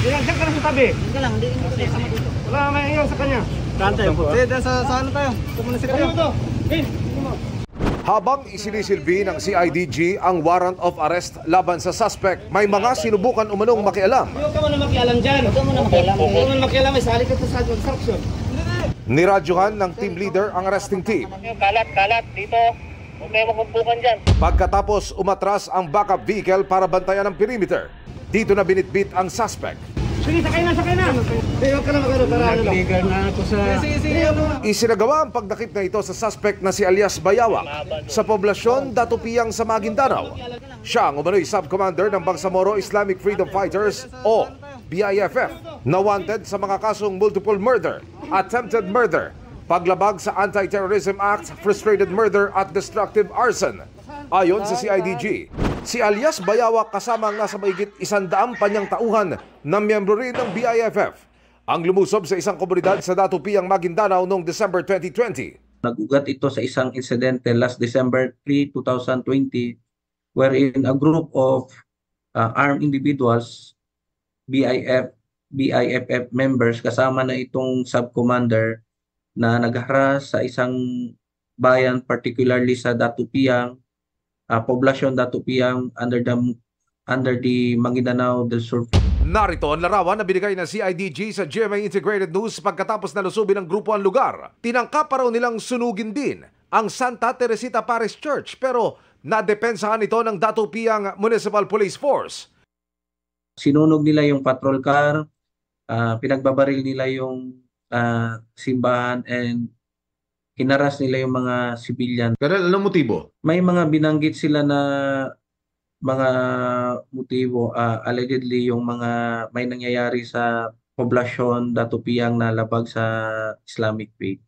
Diyan ka na sa tabi. Hindi lang, hindi kasama dito. Wala may iyaw sa kanya. Kantay po. Sige, sa ano tayo? Pumunta si kayo. Habang isinisilbi ng CIDG ang warrant of arrest laban sa suspect, may mga sinubukan umanong makialam. Huwag ka mo na makialam dyan. Huwag mo na makialam. Huwag mo na makialam. May sali ka sa construction. Niradyohan ng team leader ang arresting team. Kalat dito. Huwag kayo magpumpukan dyan. Pagkatapos umatras ang backup vehicle para bantayan ang perimeter. Dito na binitbit ang suspect. Sige, sakay na. Huwag ka na magano para ano lang. Nagligan na ako sa... Sige. Isinagawa ang pagdakip na ito sa suspect na si alias Bayawak sa poblasyon Datupiyang sa Maguindanao. Siya ang umano'y sub-commander ng Bangsamoro Islamic Freedom Fighters o BIFF na wanted sa mga kasong multiple murder, attempted murder, paglabag sa Anti-Terrorism Act, frustrated murder at destructive arson. Ayon sa CIDG, si alias Bayawak kasama ang nasa mahigit 100 panyang tauhan na miyembro rin ng BIFF ang lumusob sa isang komunidad sa Datupiyang Maguindanao noong December 2020. Nagugat ito sa isang insidente last December 3, 2020 wherein a group of armed individuals, BIFF members kasama na itong sub-commander na nagharas sa isang bayan, particularly sa Datupiyang, poblasyon Datupiyang under the Maguindanao del Sur. Narito ang larawan na binigay ng CIDG sa GMA Integrated News pagkatapos na lusubin ng grupo ang lugar. Tinangka pa raw nilang sunugin din ang Santa Teresita Parish Church pero nadepensahan ito ng Datupiyang Municipal Police Force. Sinunog nila yung patrol car, pinagbabaril nila yung simbahan and hinaras nila yung mga civilian. Colonel, anong motibo? May mga binanggit sila na mga motibo, allegedly yung mga may nangyayari sa poblasyon Datupiyang na labag sa Islamic faith.